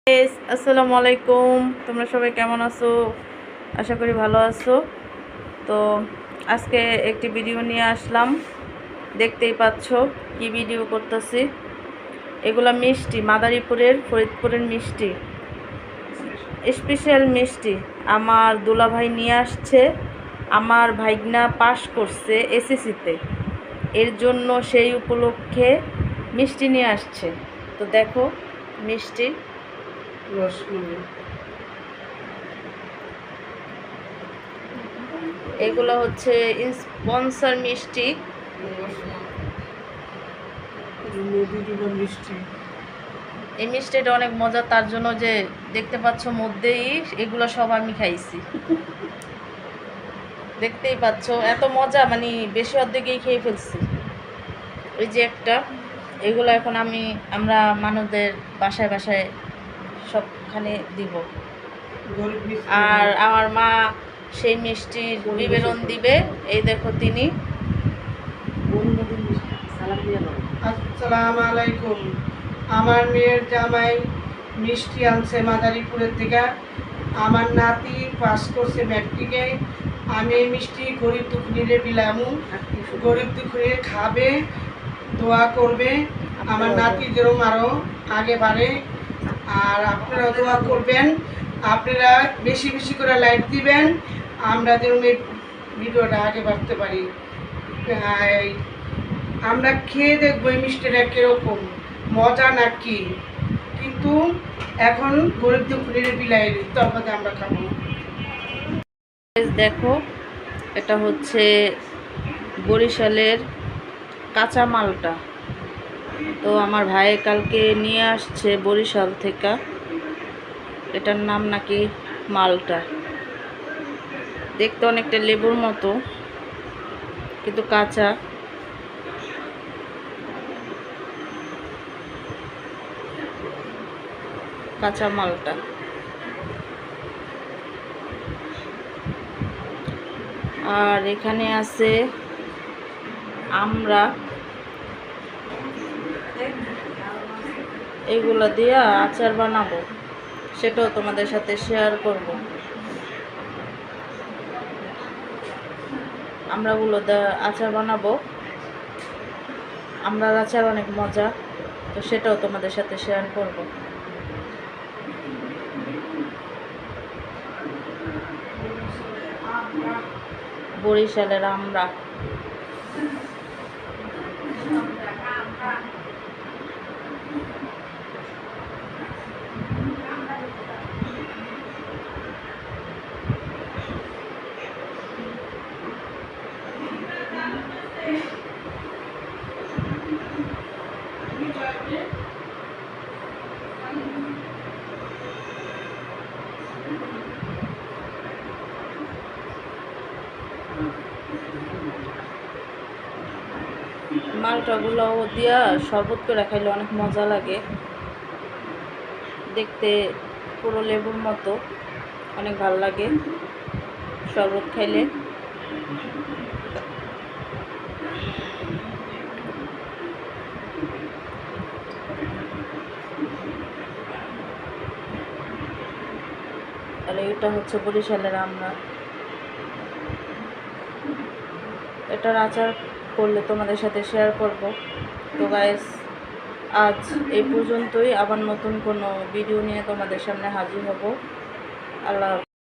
আসসালামু আলাইকুম। তোমরা সবাই কেমন আছো? আশা করি ভালো আছো। তো আজকে একটি ভিডিও নিয়ে আসলাম। দেখতেই পাচ্ছ কি ভিডিও করতেছি। এগুলা মিষ্টি, মাদারীপুরের ফরিদপুরের মিষ্টি, স্পেশাল মিষ্টি। আমার দুলাভাই নিয়ে আসছে। আমার ভাইগনা পাস করছে এসএসসিতে, এর জন্য সেই উপলক্ষে মিষ্টি নিয়ে আসছে। তো দেখো মিষ্টি, রসমালাই। এগুলো হচ্ছে স্পন্সর মিষ্টি। মিষ্টি এই মিষ্টিটা অনেক মজা, তার জন্য যে দেখতে পাচ্ছ মধ্যেই এগুলো সব আমি খাইছি। দেখতেই পাচ্ছ এত মজা, মানে বেশি অর্ধেকেই খেয়ে ফেলছি। ওই যে একটা, এগুলো এখন আমরা মানুষদের বাসায় বাসায় সবখানে দিব। আর আমার মা সেই মিষ্টির বিবরণ দিবে। এই দেখো তিনি। আসসালামু আলাইকুম। আমার মেয়ের জামাই মিষ্টি আনছে মাদারীপুরের থেকে। আমার নাতি পাস করছে ম্যাট্রিকে। আমি এই মিষ্টি গরিব দুঃখীরে বিলামু। গরিব দুঃখীরে খাবে, দোয়া করবে আমার নাতি যেরকম আরও আগে বাড়ে। আর আপনারা দোয়া করবেন, আপনারা বেশি বেশি করে লাইক দিবেন, আমরা যেরকম এই ভিডিওটা আগে বাড়তে পারি। আমরা খেয়ে দেখবো এই মিষ্টিটা কীরকম মজা নাকি, কিন্তু এখন গরিব দুঃখীর বিলাই তরফাতে আমরা খাবো। দেখো এটা হচ্ছে বরিশালের কাঁচা মালটা। তো আমার ভাই কালকে নিয়ে আসছে বরিশাল থেকে। এটার নাম নাকি মালটা। দেখতে অনেকটা লেবুর মতো, কিন্তু কাঁচা। কাঁচা মালটা। আর এখানে আছে আমরা, এগুলো দিয়ে আচার বানাবো, সেটাও তোমাদের সাথে শেয়ার করব। আমরাগুলো দিয়ে আচার বানাবো। আমরার আচার অনেক মজা, তো সেটাও তোমাদের সাথে শেয়ার করব। বরিশালের আমরা। মালটাগুলো দিয়া শরবত করে খাইলে অনেক মজা লাগে। দেখতে পুরো লেবুর মতো, অনেক ভালো লাগে শরবত খাইলে। আর এটা হচ্ছে বরিশালের আমরা। এটার আচার করলে তোমাদের সাথে শেয়ার করব। তো গাইস, আজ এই পর্যন্তই। আবার নতুন কোনো ভিডিও নিয়ে তোমাদের সামনে হাজির হব। আল্লাহ হাফেজ।